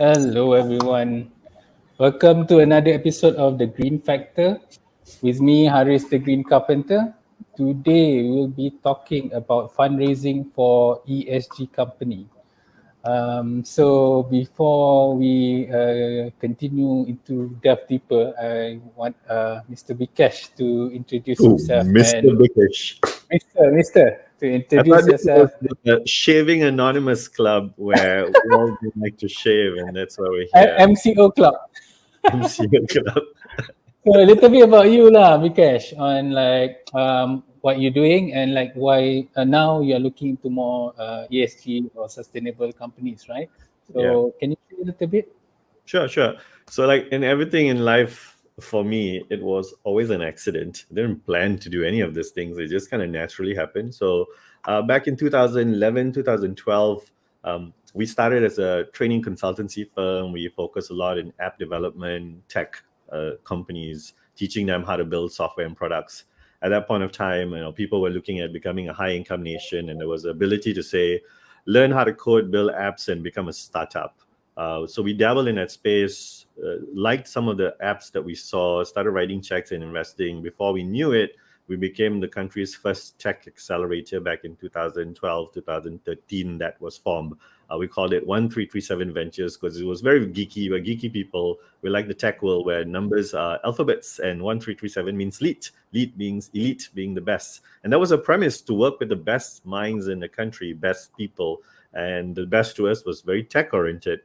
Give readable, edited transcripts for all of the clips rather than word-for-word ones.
Hello, everyone. Welcome to another episode of The Green Factor. With me, Haris the Green Carpenter. Today, we'll be talking about fundraising for ESG company. So, before we continue into delve deeper, I want Mr. Bikesh to introduce Oh, himself Mr. and Bikesh. Mr. to I thought introduce this was yourself. the Shaving Anonymous Club where we all do like to shave, and that's why we're here. MCO Club. MCO Club. So a little bit about you lah, Vikesh, on like what you're doing and like why now you're looking into more ESG or sustainable companies, right? Yeah, So can you share a little bit? sure. So, like in everything in life, for me, it was always an accident. I didn't plan to do any of these things. It just kind of naturally happened. So, back in 2011, 2012, we started as a training consultancy firm. We focus a lot in app development, tech companies, teaching them how to build software and products. At that point of time, people were looking at becoming a high income nation, and there was the ability to say, learn how to code, build apps, and become a startup. So we dabbled in that space, liked some of the apps that we saw, started writing checks and investing. Before we knew it, we became the country's first tech accelerator back in 2012, 2013 that was formed. We called it 1337 Ventures because it was very geeky. We're geeky people. We like the tech world where numbers are alphabets, and 1337 means elite. Elite means elite, being the best. And that was a premise to work with the best minds in the country, best people. And the best to us was very tech oriented.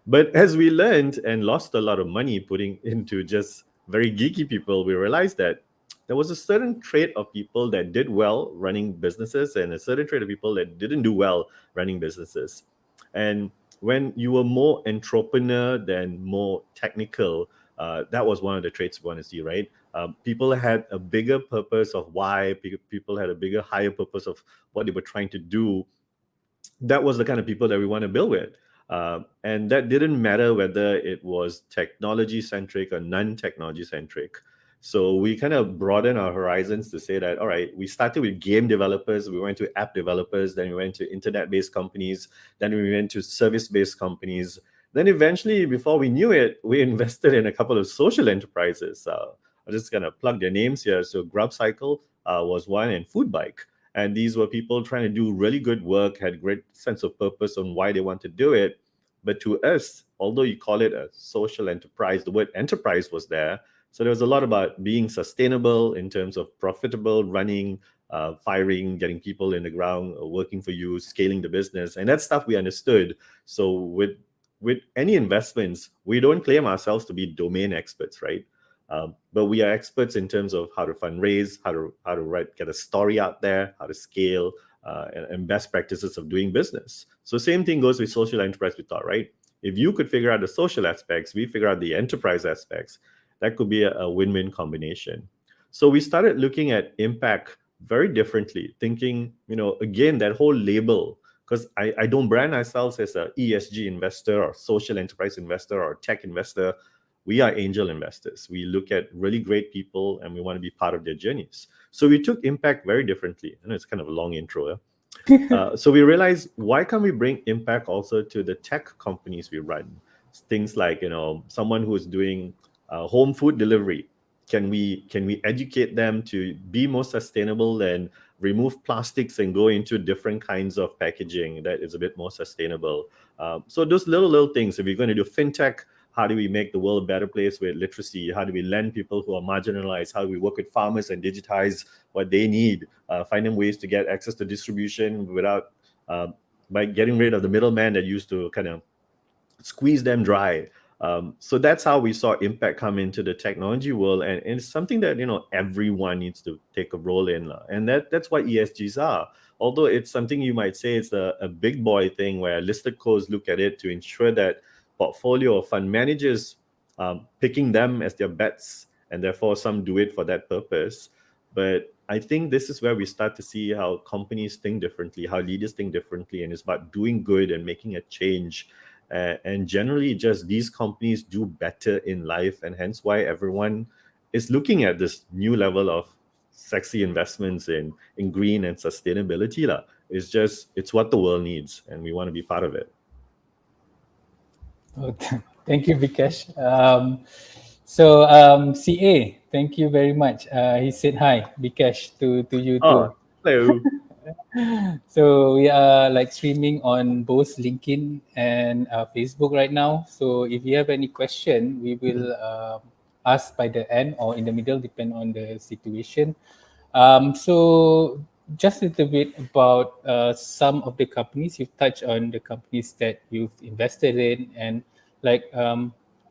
But as we learned and lost a lot of money putting into just very geeky people, we realized that there was a certain trait of people that did well running businesses and a certain trait of people that didn't do well running businesses. And when you were more entrepreneur than more technical, that was one of the traits we want to see, right? People had a bigger purpose of why, people had a bigger, higher purpose of what they were trying to do. That was the kind of people that we want to build with. And that didn't matter whether it was technology centric or non technology centric. So we kind of broadened our horizons to say that, all right, we started with game developers, we went to app developers, then we went to internet based companies, then we went to service based companies. Then eventually, before we knew it, we invested in a couple of social enterprises. I'm just going to plug their names here. So GrubCycle was one, and Foodbike. And these were people trying to do really good work, had great sense of purpose on why they want to do it. But to us, although you call it a social enterprise, the word enterprise was there. So there was a lot about being sustainable in terms of profitable running, firing, getting people in the ground, working for you, scaling the business, and that stuff we understood. So with any investments, we don't claim ourselves to be domain experts, right? But we are experts in terms of how to fundraise, how to write, get a story out there, how to scale, and best practices of doing business. So same thing goes with social enterprise. We thought, right? If you could figure out the social aspects, we figure out the enterprise aspects. That could be a win-win combination. So we started looking at impact very differently, thinking, again, that whole label, because I don't brand ourselves as a ESG investor or social enterprise investor or tech investor. We are angel investors. We look at really great people and we want to be part of their journeys. So we took impact very differently. I know it's kind of a long intro. So we realized, why can't we bring impact also to the tech companies we run? Things like, someone who is doing home food delivery. Can we educate them to be more sustainable and remove plastics and go into different kinds of packaging that is a bit more sustainable? So those little things. If we're going to do fintech, how do we make the world a better place with literacy? How do we lend people who are marginalized? How do we work with farmers and digitize what they need? Find them ways to get access to distribution without by getting rid of the middleman that used to kind of squeeze them dry. So that's how we saw impact come into the technology world, and it's something that everyone needs to take a role in, and that's what ESGs are. Although it's something you might say it's a big boy thing where listed codes look at it to ensure that portfolio of fund managers picking them as their bets, and therefore some do it for that purpose. But I think this is where we start to see how companies think differently, how leaders think differently, and it's about doing good and making a change. And generally, just these companies do better in life, and hence why everyone is looking at this new level of sexy investments in green and sustainability. It's what the world needs, and we want to be part of it. Okay. Thank you, Bikesh. CA, thank you very much. He said hi, Bikesh, to you Oh, too. hello. So we are like streaming on both LinkedIn and Facebook right now. So if you have any question, we will ask by the end or in the middle, depend on the situation. So just a little bit about some of the companies. You've touched on the companies that you've invested in, and like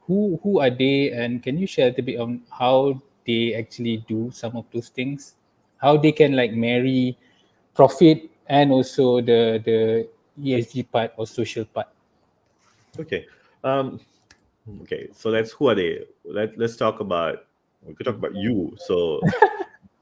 who are they, and can you share a little bit on how they actually do some of those things, how they can like marry profit and also the ESG part or social part. Okay. Um, okay. So that's who are they? Let's talk about. We could talk about you. So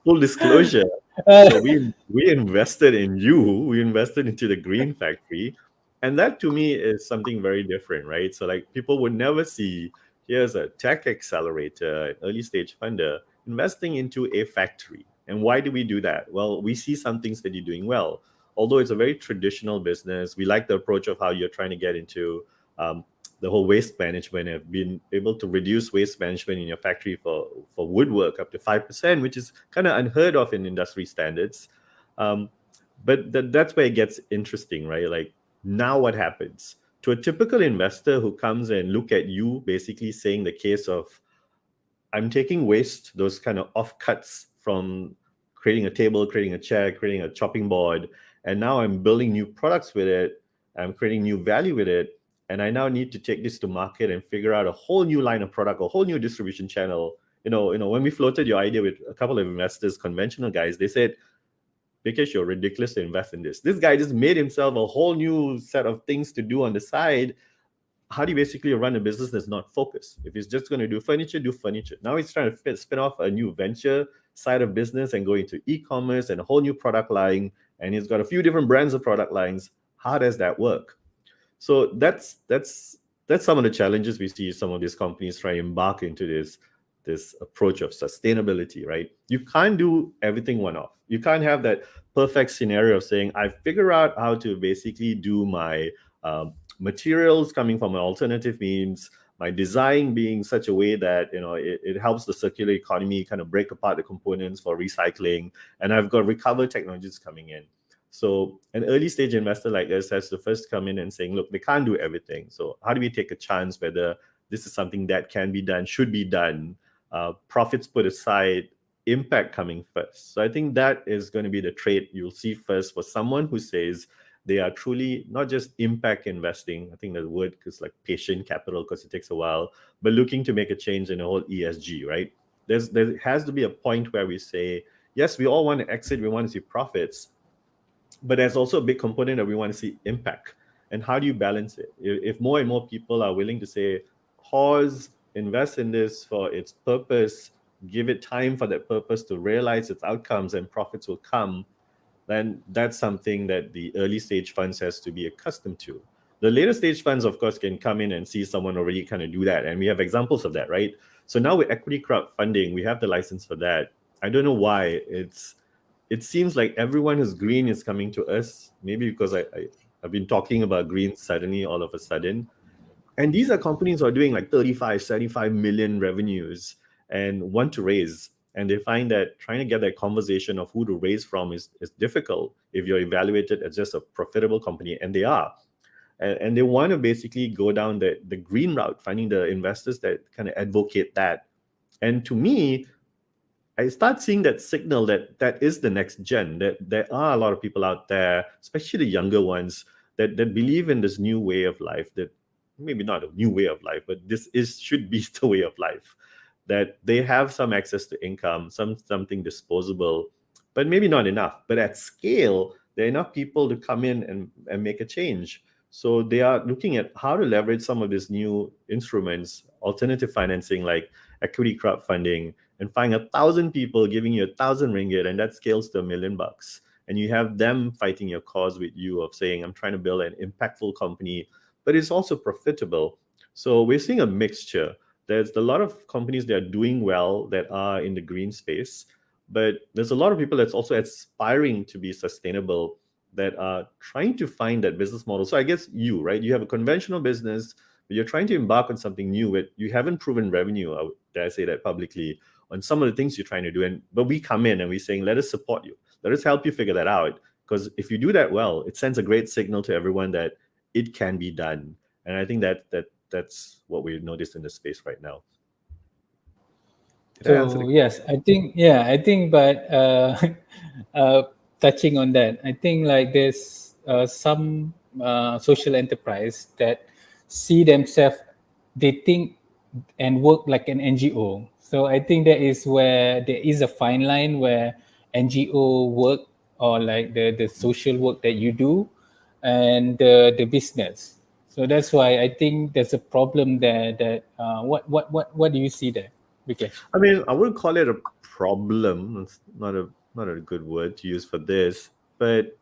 full disclosure. Uh, So we invested in you. We invested into the Green Factory, and that to me is something very different, right? So like people would never see here's a tech accelerator, an early stage funder investing into a factory. And why do we do that? Well, we see some things that you're doing well. Although it's a very traditional business, we like the approach of how you're trying to get into um, the whole waste management, have been able to reduce waste management in your factory for woodwork up to 5%, which is kind of unheard of in industry standards. Um, but that's where it gets interesting, right? Like now what happens to a typical investor who comes and look at you basically saying the case of I'm taking waste, those kind of offcuts from creating a table, creating a chair, creating a chopping board, and now I'm building new products with it. I'm creating new value with it, and I now need to take this to market and figure out a whole new line of product, a whole new distribution channel. When we floated your idea with a couple of investors, conventional guys, they said, "Because you're ridiculous to invest in this. This guy just made himself a whole new set of things to do on the side. How do you basically run a business that's not focused? If he's just going to do furniture, do furniture. Now he's trying to spin off a new venture side of business and go into e-commerce and a whole new product line. And he's got a few different brands of product lines. How does that work? So that's some of the challenges we see some of these companies try to embark into this approach of sustainability, right? You can't do everything one off. You can't have that perfect scenario of saying, I figure out how to basically do my materials coming from an alternative means, my design being such a way that it helps the circular economy kind of break apart the components for recycling, and I've got recover technologies coming in. So an early stage investor like us has to first come in and saying, look, they can't do everything. So how do we take a chance whether this is something that can be done, should be done, profits put aside, impact coming first. So I think that is going to be the trait you'll see first for someone who says they are truly not just impact investing. I think the word is like patient capital because it takes a while, but looking to make a change in the whole ESG, right? There has to be a point where we say, yes, we all want to exit, we want to see profits, but there's also a big component that we want to see impact. And how do you balance it? If more and more people are willing to say, pause, invest in this for its purpose, give it time for that purpose to realize its outcomes and profits will come, then that's something that the early stage funds has to be accustomed to. The later stage funds, of course, can come in and see someone already kind of do that. And we have examples of that, right? So now with equity crowdfunding, we have the license for that. I don't know why. It seems like everyone who's green is coming to us, maybe because I've been talking about green suddenly all of a sudden. And these are companies who are doing like 35, 75 million revenues and want to raise. And they find that trying to get that conversation of who to raise from is difficult if you're evaluated as just a profitable company, and they are. And they want to basically go down the green route, finding the investors that kind of advocate that. And to me, I start seeing that signal that that is the next gen, that there are a lot of people out there, especially the younger ones, that believe in this new way of life, that maybe not a new way of life, but this is should be the way of life, that they have some access to income, something disposable, but maybe not enough. But at scale, there are enough people to come in and make a change. So they are looking at how to leverage some of these new instruments, alternative financing like equity crowdfunding, and find 1,000 people giving you 1,000 ringgit, and that scales to $1 million. And you have them fighting your cause with you of saying, I'm trying to build an impactful company, but it's also profitable. So we're seeing a mixture. There's a lot of companies that are doing well that are in the green space, but there's a lot of people that's also aspiring to be sustainable, that are trying to find that business model. So I guess you, right? You have a conventional business, you're trying to embark on something new, but you haven't proven revenue, I would dare say that publicly, on some of the things you're trying to do. But we come in and we're saying, let us support you, let us help you figure that out. Because if you do that well, it sends a great signal to everyone that it can be done. And I think that's what we've noticed in the space right now. Did I answer the So yes, I think yeah, I think, but uh, touching on that, I think like there's some social enterprise that see themselves, they think and work like an NGO. So I think that is where there is a fine line where NGO work or like the social work that you do and the business. So that's why I think there's a problem there. That what do you see there, Vikesh? I mean, I wouldn't call it a problem. It's not a good word to use for this, but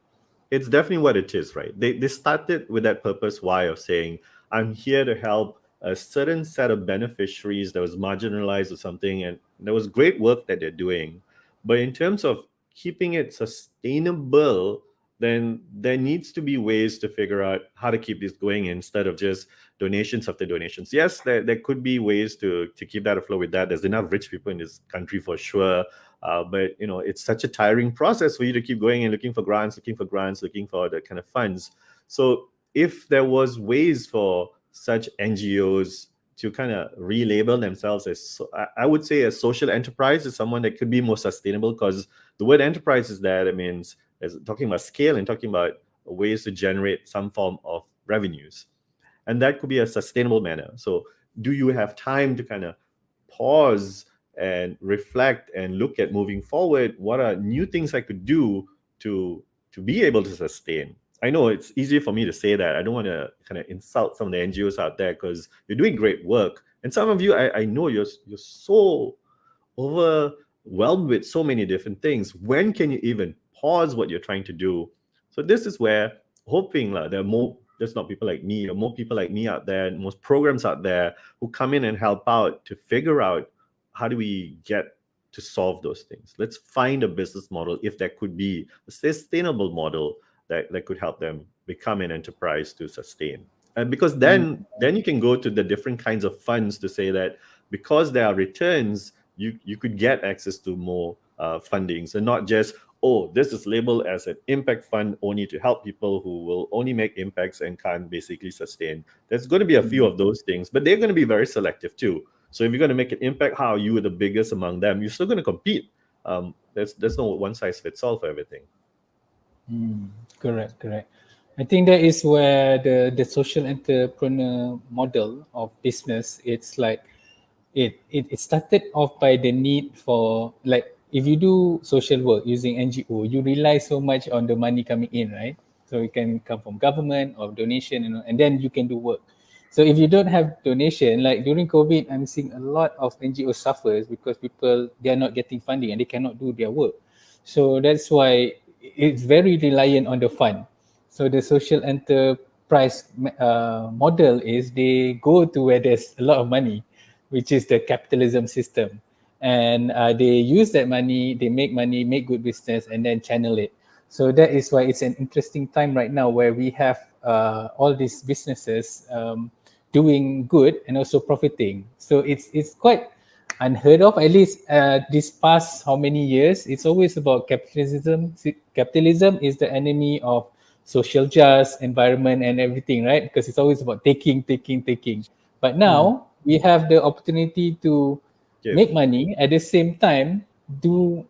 it's definitely what it is, right? They started with that purpose why of saying, I'm here to help a certain set of beneficiaries that was marginalized or something, and there was great work that they're doing. But in terms of keeping it sustainable, then there needs to be ways to figure out how to keep this going instead of just donations after donations. Yes, there could be ways to keep that afloat with that. There's enough rich people in this country for sure. But it's such a tiring process for you to keep going and looking for grants, looking for the kind of funds. So if there was ways for such NGOs to kind of relabel themselves as, I would say, a social enterprise is someone that could be more sustainable, because the word enterprise is there. That means is talking about scale and talking about ways to generate some form of revenues, and that could be a sustainable manner. So do you have time to kind of pause and reflect and look at moving forward, what are new things I could do to be able to sustain? I know it's easier for me to say that. I don't want to kind of insult some of the NGOs out there, because you're doing great work, and some of you, I know you're so overwhelmed with so many different things. When can you even pause what you're trying to do? So this is where, hoping there are more, just not people like me, or more people like me out there, and most programs out there who come in and help out to figure out how do we get to solve those things. Let's find a business model, if there could be a sustainable model that could help them become an enterprise to sustain. And because then you can go to the different kinds of funds to say that because there are returns, you could get access to more fundings, and not just, oh, this is labeled as an impact fund only to help people who will only make impacts and can't basically sustain. There's going to be a few of those things, but they're going to be very selective too. So if you're going to make an impact, how you are the biggest among them, you're still going to compete. There's no one size fits all for everything. Correct, correct. I think that is where the social entrepreneur model of business, it's like it started off by the need for, like, if you do social work using NGO, you rely so much on the money coming in, right? So it can come from government or donation, and then you can do work. So if you don't have donation, like during COVID, I'm seeing a lot of NGO suffers because people, they are not getting funding and they cannot do their work. So that's why it's very reliant on the fund. So the social enterprise model is they go to where there's a lot of money, which is the capitalism system. And they use that money, they make money, make good business, and then channel it. So that is why it's an interesting time right now, where we have all these businesses doing good and also profiting. So it's quite unheard of, at least this past how many years. It's always about capitalism. Capitalism is the enemy of social just, environment, and everything, right? Because it's always about taking, taking, taking. But now we have the opportunity to Give. make money at the same time, do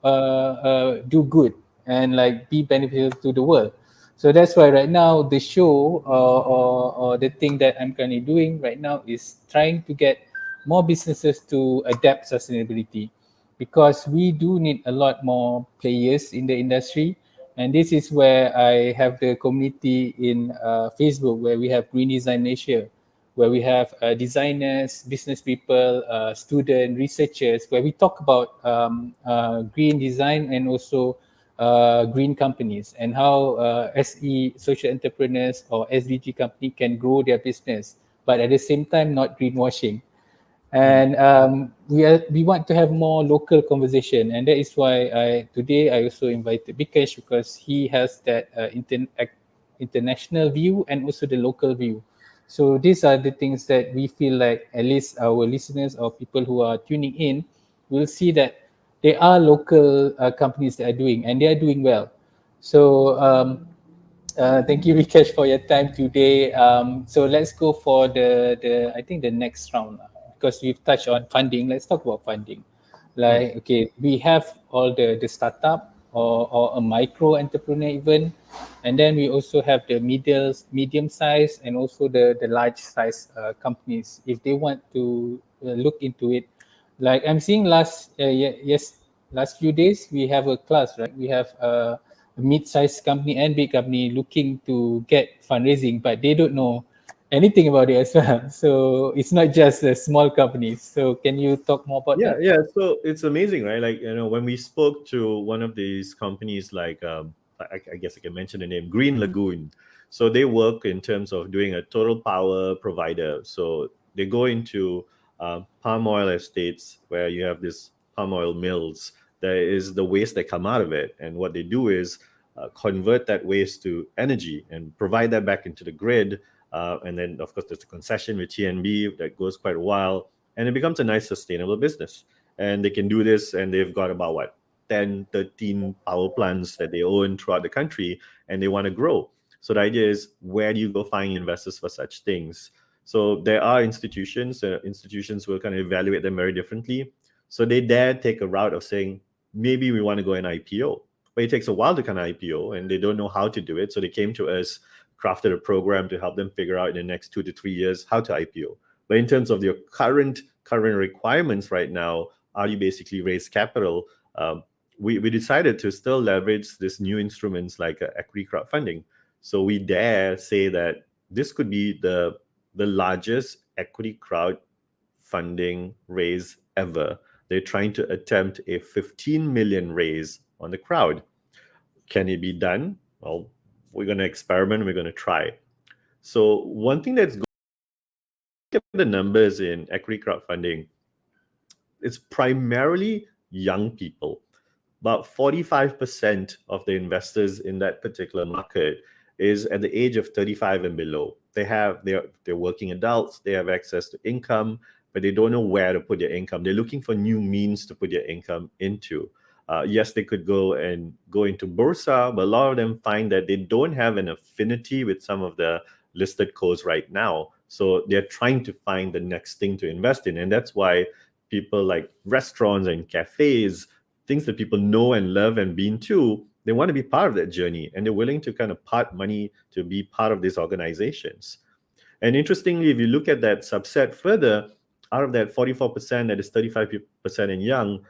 good and like be beneficial to the world. So that's why right now the show, or the thing that I'm currently doing right now, is trying to get more businesses to adapt sustainability, because we do need a lot more players in the industry. And this is where I have the community in Facebook, where we have Green Design Asia, where we have designers, business people, students, researchers, where we talk about green design and also green companies, and how SE, social entrepreneurs, or SDG company can grow their business, but at the same time not greenwashing. And we want to have more local conversation, and that is why today I also invited Bikesh, because he has that international view and also the local view. So these are the things that we feel like at least our listeners or people who are tuning in will see that there are local companies that are doing and they are doing well. So thank you, Vikesh, for your time today. So let's go for the I think the next round because we've touched on funding. Let's talk about funding. Hmm. Like, okay, we have all the startup or a micro entrepreneur even, and then we also have the medium size and also the large size companies if they want to look into it. Like I'm seeing yes, last few days we have a class, right? We have a mid-sized company and big company looking to get fundraising, but they don't know anything about it as well. So it's not just the small companies. So can you talk more about Yeah, that? yeah. So it's amazing, right? Like, when we spoke to one of these companies, like, I guess I can mention the name, Green Lagoon. So they work in terms of doing a total power provider. So they go into palm oil estates where you have this palm oil mills. There is the waste that come out of it, and what they do is convert that waste to energy and provide that back into the grid. And then, of course, there's a concession with TNB that goes quite a while, and it becomes a nice sustainable business. And they can do this, and they've got about what, 10, 13 power plants that they own throughout the country, and they want to grow. So the idea is, where do you go find investors for such things? So there are institutions will kind of evaluate them very differently. So they dare take a route of saying, maybe we want to go an IPO, but it takes a while to kind of IPO, and they don't know how to do it. So they came to us, crafted a program to help them figure out in the next 2 to 3 years how to IPO. But in terms of your current requirements right now, how do you basically raise capital? We decided to still leverage this new instruments like equity crowdfunding. So we dare say that this could be the largest equity crowdfunding raise ever. They're trying to attempt a 15 million raise on the crowd. Can it be done? Well, we're going to experiment. We're going to try. So one thing that's good, look at the numbers in equity crowdfunding. It's primarily young people. About 45% of the investors in that particular market is at the age of 35 and below. They're working adults, they have access to income, but they don't know where to put their income. They're looking for new means to put their income into. Yes, they could go into Bursa, but a lot of them find that they don't have an affinity with some of the listed codes right now. So they're trying to find the next thing to invest in. And that's why people like restaurants and cafes, things that people know and love and been to, they want to be part of that journey, and they're willing to kind of part money to be part of these organizations. And interestingly, if you look at that subset further, out of that 44% that is 35% and young,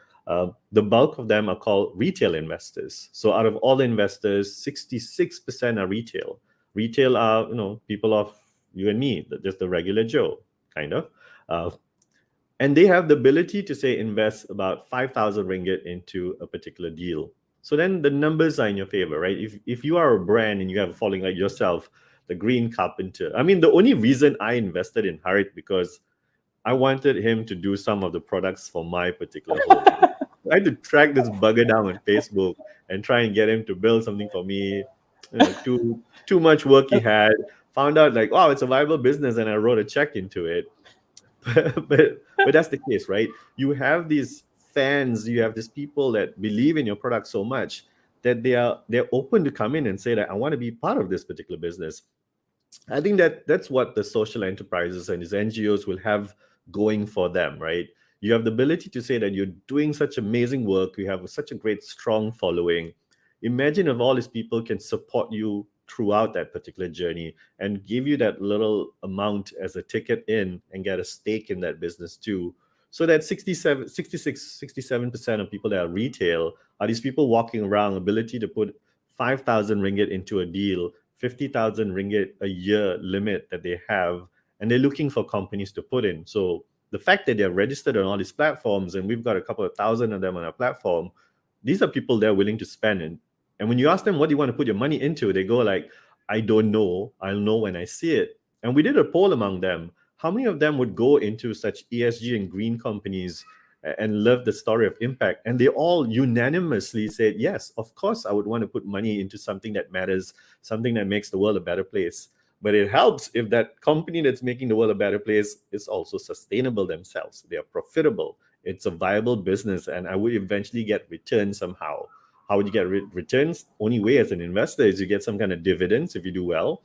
the bulk of them are called retail investors. So out of all the investors, 66% are retail. Retail are, people of you and me, just the regular Joe, kind of. Uh, and they have the ability to say invest about 5,000 ringgit into a particular deal. So then the numbers are in your favor, right? If you are a brand and you have a following like yourself, the Green Carpenter. I mean, the only reason I invested in Harit because I wanted him to do some of the products for my particular home. I had to track this bugger down on Facebook and try and get him to build something for me. Too much work he had. Found out like, wow, it's a viable business, and I wrote a check into it. but that's the case, right? You have these fans, you have these people that believe in your product so much that they're open to come in and say that I want to be part of this particular business. I think that's what the social enterprises and these NGOs will have going for them, right? You have the ability to say that you're doing such amazing work, you have such a great, strong following. Imagine if all these people can support you throughout that particular journey and give you that little amount as a ticket in and get a stake in that business too. So that 67% of people that are retail are these people walking around, ability to put 5,000 ringgit into a deal, 50,000 ringgit a year limit that they have, and they're looking for companies to put in. So the fact that they're registered on all these platforms, and we've got a couple of thousand of them on our platform, these are people they're willing to spend in. And when you ask them what do you want to put your money into, they go like, I don't know. I'll know when I see it. And we did a poll among them. How many of them would go into such ESG and green companies and love the story of impact? And they all unanimously said, yes, of course, I would want to put money into something that matters, something that makes the world a better place. But it helps if that company that's making the world a better place is also sustainable themselves. They are profitable. It's a viable business, and I would eventually get returns somehow. How would you get returns? Only way as an investor is you get some kind of dividends if you do well,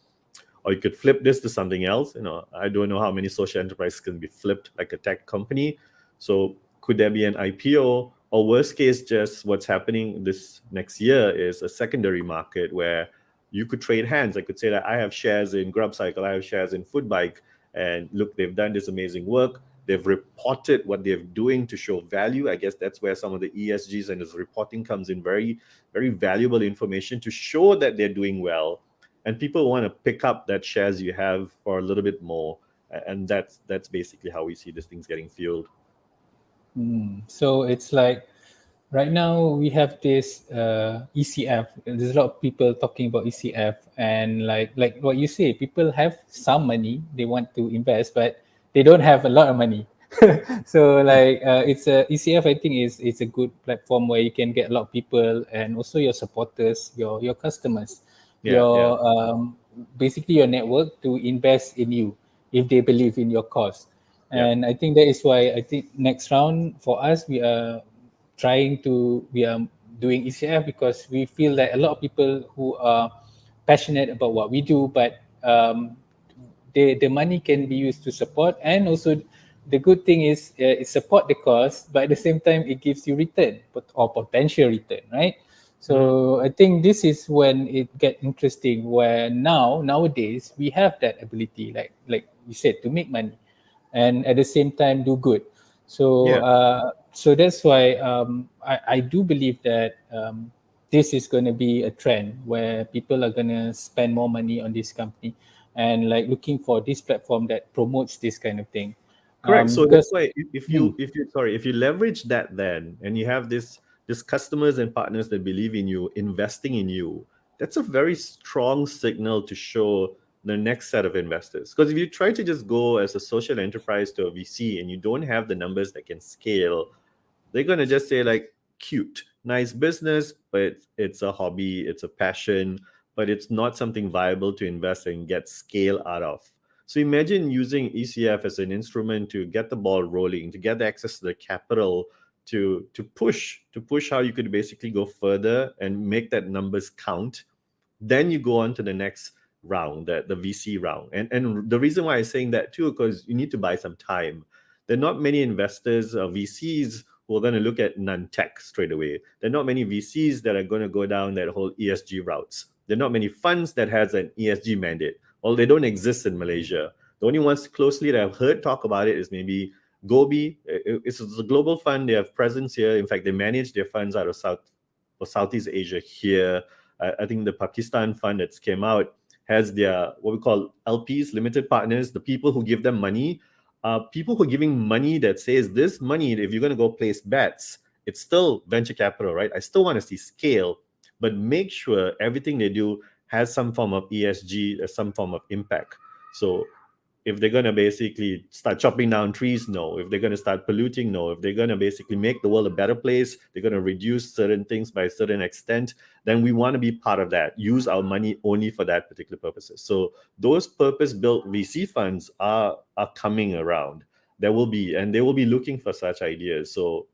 or you could flip this to something else. I don't know how many social enterprises can be flipped like a tech company. So could there be an IPO, or worst case, just what's happening this next year is a secondary market where you could trade hands. I could say that I have shares in GrubCycle, I have shares in Foodbike, and look, they've done this amazing work. They've reported what they're doing to show value. I guess that's where some of the ESGs and this reporting comes in, very, very valuable information to show that they're doing well, and people want to pick up that shares you have for a little bit more, and that's basically how we see these things getting fueled. So it's like right now we have this ECF. There's a lot of people talking about ECF, and like what you say, people have some money they want to invest, but they don't have a lot of money. So like it's a ECF. I think is it's a good platform where you can get a lot of people and also your supporters, your customers, Yeah, yeah. your basically your network to invest in you if they believe in your cause. Yeah. And I think that is why I think next round for us we are doing ECF because we feel that a lot of people who are passionate about what we do, but the money can be used to support, and also the good thing is it support the cause, but at the same time it gives you return or potential return, right? Mhm. So I think this is when it get interesting, where nowadays we have that ability, like you said, to make money and at the same time do good. So Yeah. so that's why I do believe that this is going to be a trend where people are going to spend more money on this company and like looking for this platform that promotes this kind of thing. Correct. So that's Because why if you leverage that, then, and you have this customers and partners that believe in you, investing in you, that's a very strong signal to show the next set of investors. Because if you try to just go as a social enterprise to a VC and you don't have the numbers that can scale, they're gonna just say like, cute, nice business, but it's a hobby, it's a passion, but it's not something viable to invest and get scale out of. So imagine using ECF as an instrument to get the ball rolling, to get access to the capital, to push how you could basically go further and make that numbers count. Then you go on to the next round, the VC round. And the reason why I'm saying that too, because you need to buy some time. There are not many investors or VCs who are going to look at non-tech straight away. There are not many VCs that are going to go down that whole ESG routes. There are not many funds that has an ESG mandate. Well, they don't exist in Malaysia. The only ones closely that I've heard talk about it is maybe Gobi. It's a global fund. They have presence here. In fact, they manage their funds out of Southeast Asia here. I think the Pakistan fund that's came out has their what we call LPs, limited partners, the people who give them money. People who are giving money that says this money, if you're going to go place bets, it's still venture capital, right? I still want to see scale, but make sure everything they do has some form of ESG, some form of impact. So if they're going to basically start chopping down trees, no. If they're going to start polluting, no. If they're going to basically make the world a better place, they're going to reduce certain things by a certain extent, then we want to be part of that, use our money only for that particular purposes. So those purpose-built VC funds are coming around. There will be, and they will be looking for such ideas. So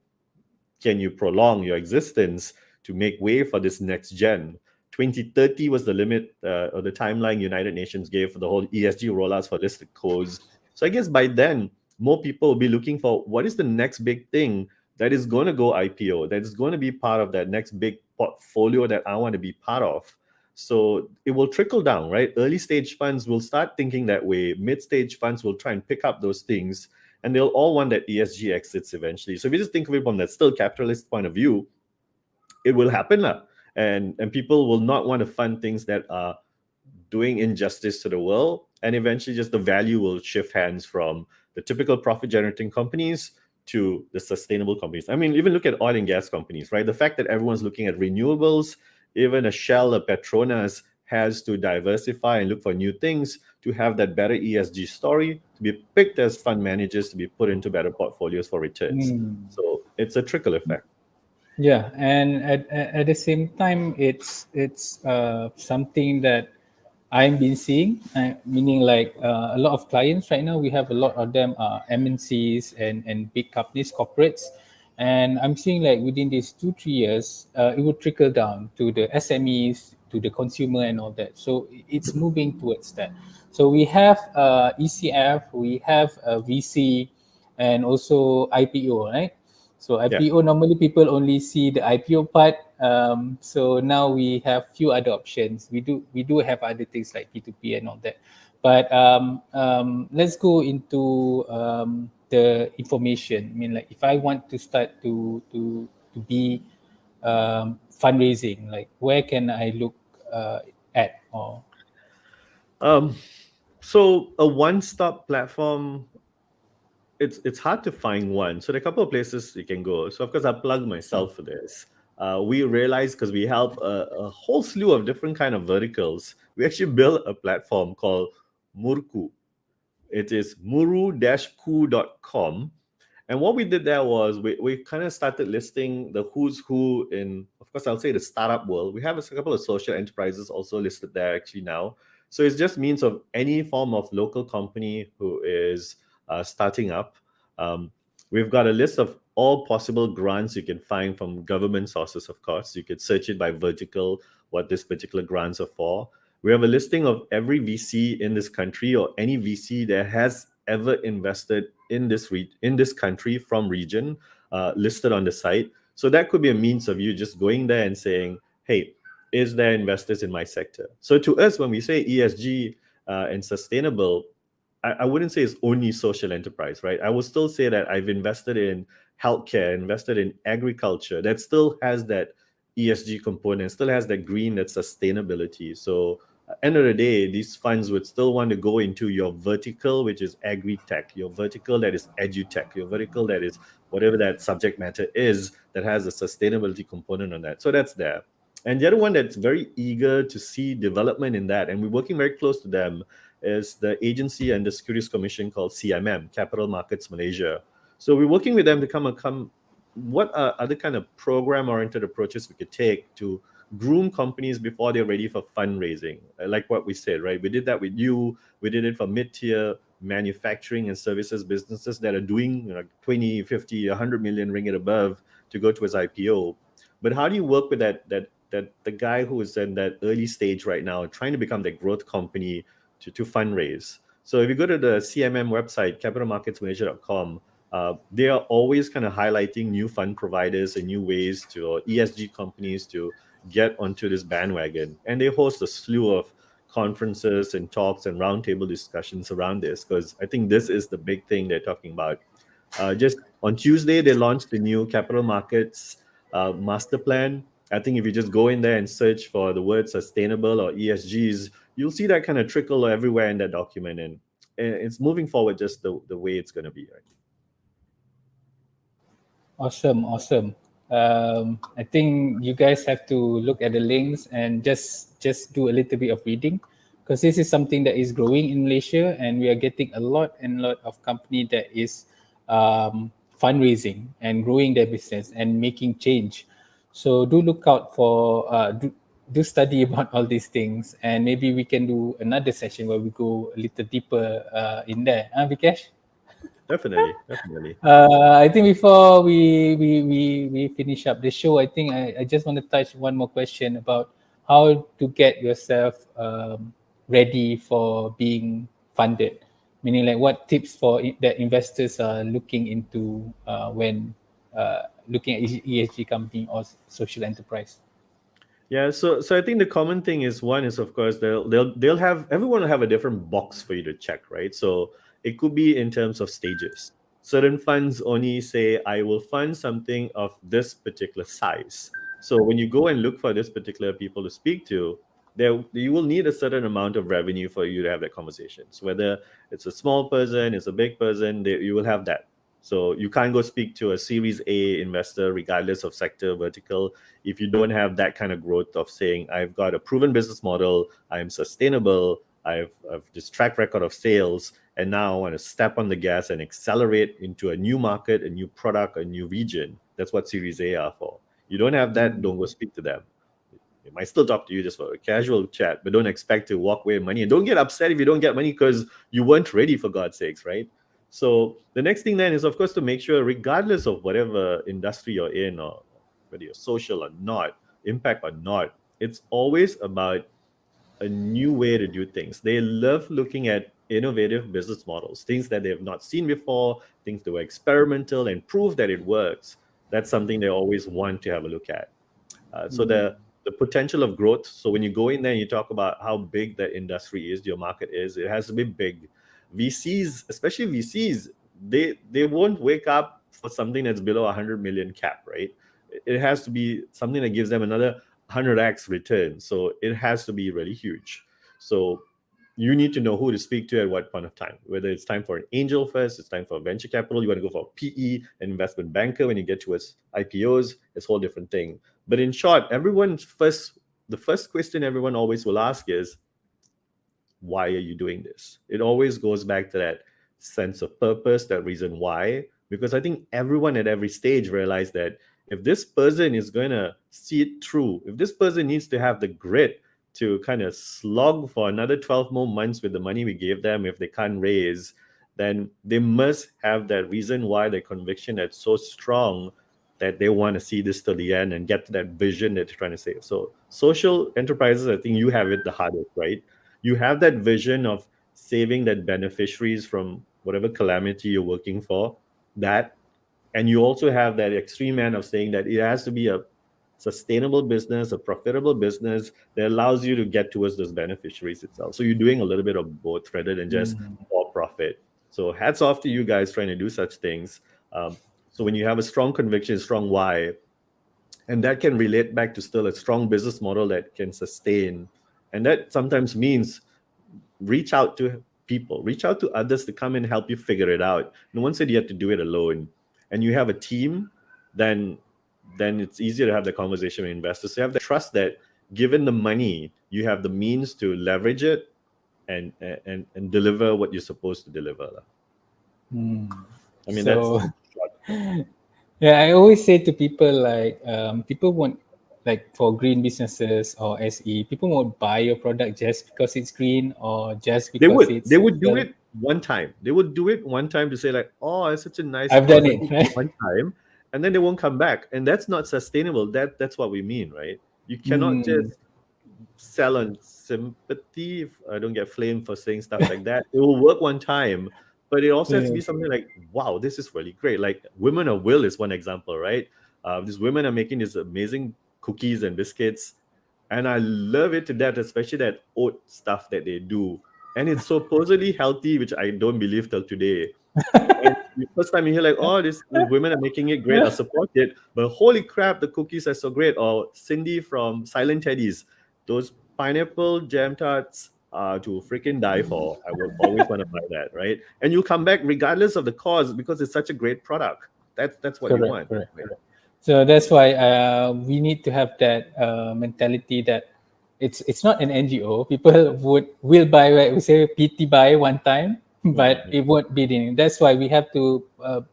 can you prolong your existence to make way for this next gen? 2030 was the limit or the timeline United Nations gave for the whole ESG rollouts for listed codes. So I guess by then, more people will be looking for what is the next big thing that is going to go IPO, that is going to be part of that next big portfolio that I want to be part of. So it will trickle down, right? Early stage funds will start thinking that way. Mid stage funds will try and pick up those things, and they'll all want that ESG exits eventually. So if you just think of it from that still capitalist point of view, it will happen. And people will not want to fund things that are doing injustice to the world. And eventually just the value will shift hands from the typical profit generating companies to the sustainable companies. I mean, even look at oil and gas companies, right? The fact that everyone's looking at renewables, even a Shell, a Petronas has to diversify and look for new things to have that better ESG story, to be picked as fund managers, to be put into better portfolios for returns. So it's a trickle effect. yeah, and at the same time, it's something that I've been seeing, meaning like a lot of clients right now, we have a lot of them are MNCs and big companies, corporates. And I'm seeing like within these 2, 3 years, it will trickle down to the SMEs, to the consumer and all that. So it's moving towards that. So we have ECF, we have VC, and also IPO, right? So Yeah. IPO, normally people only see the IPO part. So now we have few other options. We do have other things like P2P and all that. But let's go into the information. I mean, like if I want to start to be fundraising, like where can I look at or Um, so a one-stop platform, it's hard to find one. So there are a couple of places you can go. So of course I plug myself for this. We realized because we help a whole slew of different kind of verticals. We actually built a platform called Murku. It is muru-ku.com. And what we did there was we kind of started listing the who's who in, of course, I'll say the startup world. We have a couple of social enterprises also listed there actually now. So it just means of any form of local company who is starting up. Um, we've got a list of all possible grants you can find from government sources, of course. You could search it by vertical, what this particular grants are for. We have a listing of every VC in this country or any VC that has ever invested in this country from region listed on the site. So that could be a means of you just going there and saying, "Hey, is there investors in my sector?" So to us, when we say ESG and sustainable, I wouldn't say it's only social enterprise, right? I would still say that I've invested in healthcare, invested in agriculture that still has that ESG component, still has that green, that sustainability. So end of the day, these funds would still want to go into your vertical, which is agri-tech, your vertical that is edu-tech, your vertical that is whatever that subject matter is that has a sustainability component on that. So that's there. And the other one that's very eager to see development in that, and we're working very close to them, is the agency and the Securities Commission called CMM, Capital Markets Malaysia. So we're working with them to come. What are other kind of program-oriented approaches we could take to groom companies before they're ready for fundraising? Like what we said, right? We did that with you. We did it for mid-tier manufacturing and services businesses that are doing 20, 50, 100 million ringgit above to go towards IPO. But how do you work with that the guy who is in that early stage right now, trying to become that growth company to fundraise? So if you go to the CMM website, capitalmarketsmalaysia.com, they are always kind of highlighting new fund providers and new ways to, or ESG companies to get onto this bandwagon. And they host a slew of conferences and talks and roundtable discussions around this, because I think this is the big thing they're talking about. Just on Tuesday, they launched the new capital markets master plan. I think if you just go in there and search for the word sustainable or ESGs, you'll see that kind of trickle everywhere in that document. And it's moving forward just the way it's going to be. Right? awesome, awesome. I think you guys have to look at the links and just do a little bit of reading, because this is something that is growing in Malaysia, and we are getting a lot and lot of company that is fundraising and growing their business and making change. So do look out for do study about all these things, and maybe we can do another session where we go a little deeper in there. Vikesh? Definitely, definitely. I think before we finish up the show, I think I just want to touch one more question about how to get yourself ready for being funded. Meaning, like, what tips for that investors are looking into when looking at ESG company or social enterprise. Yeah, so I think the common thing is, one is, of course, they'll have, everyone will have a different box for you to check, right? So it could be in terms of stages. Certain funds only say, I will fund something of this particular size. So when you go and look for this particular people to speak to, there you will need a certain amount of revenue for you to have that conversation. So whether it's a small person, it's a big person, you will have that. So you can't go speak to a Series A investor, regardless of sector, vertical, if you don't have that kind of growth of saying, I've got a proven business model, I'm sustainable, I've this track record of sales, and now I want to step on the gas and accelerate into a new market, a new product, a new region. That's what Series A are for. You don't have that, don't go speak to them. It might still talk to you just for a casual chat, but don't expect to walk away with money. And don't get upset if you don't get money because you weren't ready, for God's sakes, right? So the next thing then is, of course, to make sure, regardless of whatever industry you're in, or whether you're social or not, impact or not, it's always about a new way to do things. They love looking at innovative business models, things that they have not seen before, things that were experimental and prove that it works. That's something they always want to have a look at. So the potential of growth. So when you go in there and you talk about how big the industry is, your market is, it has to be big. VCs, especially VCs, they won't wake up for something that's below 100 million cap, right? It has to be something that gives them another 100x return. So it has to be really huge. So you need to know who to speak to at what point of time. Whether it's time for an angel first, it's time for venture capital, you want to go for PE, an investment banker. When you get towards IPOs, it's a whole different thing. But in short, the first question everyone always will ask is, why are you doing this? It always goes back to that sense of purpose, that reason why. Because I think everyone at every stage realized that if this person is going to see it through, if this person needs to have the grit to kind of slog for another 12 more months with the money we gave them, if they can't raise, then they must have that reason why, their conviction that's so strong that they want to see this till the end and get to that vision that they're trying to save. So social enterprises, I think you have it the hardest, right? You have that vision of saving that beneficiaries from whatever calamity you're working for, that, and you also have that extreme end of saying that it has to be a sustainable business, a profitable business that allows you to get towards those beneficiaries itself. So you're doing a little bit of both rather than just for profit. So hats off to you guys trying to do such things. So when you have a strong conviction, strong why, and that can relate back to still a strong business model that can sustain, and that sometimes means reach out to people, reach out to others to come and help you figure it out. No one said you have to do it alone. And you have a team, then it's easier to have the conversation with investors. So you have the trust that given the money, you have the means to leverage it and deliver what you're supposed to deliver. I mean, So, that's yeah, I always say to people like, people won't, like for green businesses or SE, people won't buy your product just because it's green or just they because would it's they would do social. it one time. They would do it one time to say like, oh, it's such a nice I've cause. done Let it, me do it right? one time, and then they won't come back. And that's not sustainable. That's what we mean, right? You cannot Mm, just sell on sympathy. If I don't get flamed for saying stuff like that. It will work one time, but it also has to yeah. be something like, wow, this is really great. Like Women of Will is one example, right? These women are making these amazing cookies and biscuits, and I love it to death, especially that oat stuff that they do. And it's supposedly healthy, which I don't believe till today. And the first time you hear like, oh, the women are making it great, I'll support it. But holy crap, the cookies are so great. Or Cindy from Silent Teddies, those pineapple jam tarts are to freaking die for. I will always want to buy that, right? And you'll come back regardless of the cause because it's such a great product. That's what you Correct, want, correct, right? correct. So that's why we need to have that mentality that it's not an NGO. People will buy, like we say, PT buy one time, but Mhm. it won't be the. That's why we have to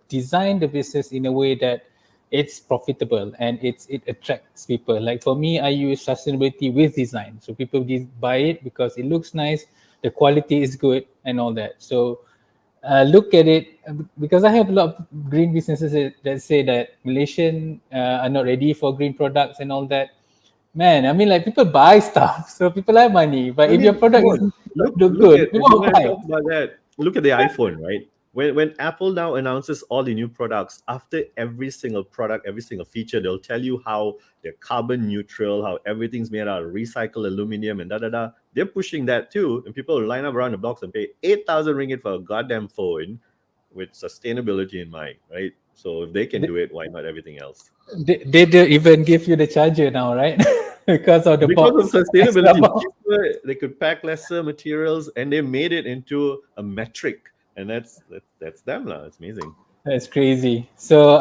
design the business in a way that it's profitable and it attracts people. Like for me, I use sustainability with design, so people buy it because it looks nice, the quality is good, and all that. So look at it because I have a lot of green businesses that say that Malaysian are not ready for green products and all that. Man, I mean, like people buy stuff, so people have money. But I if your mean, come product is on. not look Look good, at, people if you won't want to buy. talk about that, look at the iPhone, right? When Apple now announces all the new products, after every single product, every single feature, they'll tell you how they're carbon neutral, how everything's made out of recycled aluminum and da da da. They're pushing that too, and people will line up around the blocks and pay 8,000 ringgit for a goddamn phone with sustainability in mind, right? So if they can They, do it, why not everything else? they don't even give you the charger now, right? Because of the Because of box, extra sustainability, box. cheaper, they could pack lesser materials, and they made it into a metric, and that's them lah. It's amazing. That's crazy. So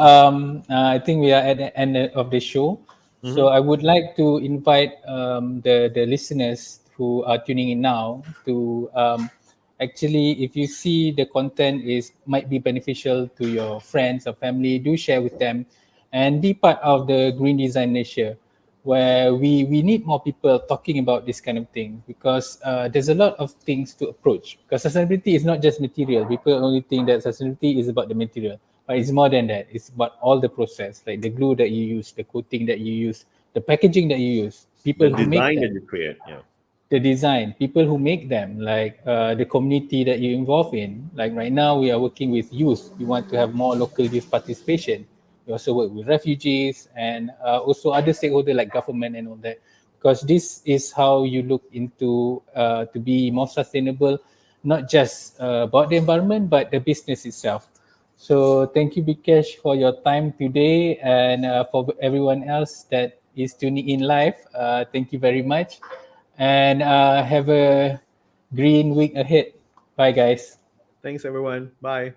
I think we are at the end of the show. So Mm-hmm. I would like to invite the listeners who are tuning in now to actually, if you see the content is might be beneficial to your friends or family, do share with them, and be part of the Green Design Malaysia. where we need more people talking about this kind of thing, because there's a lot of things to approach. Because sustainability is not just material. People only think that sustainability is about the material, but it's more than that. It's about all the process, like the glue that you use, the coating that you use, the packaging that you use, The people who make design that them, you create. Yeah. the design, people who make them, like the community that you involve in. Like right now, we are working with youth. We want to have more local youth participation. We also work with refugees and also other stakeholders like government and all that, because this is how you look into to be more sustainable, not just about the environment, but the business itself. So thank you, Bikesh, for your time today, and for everyone else that is tuning in live. Thank you very much, and have a green week ahead. Bye, guys. Thanks, everyone. Bye.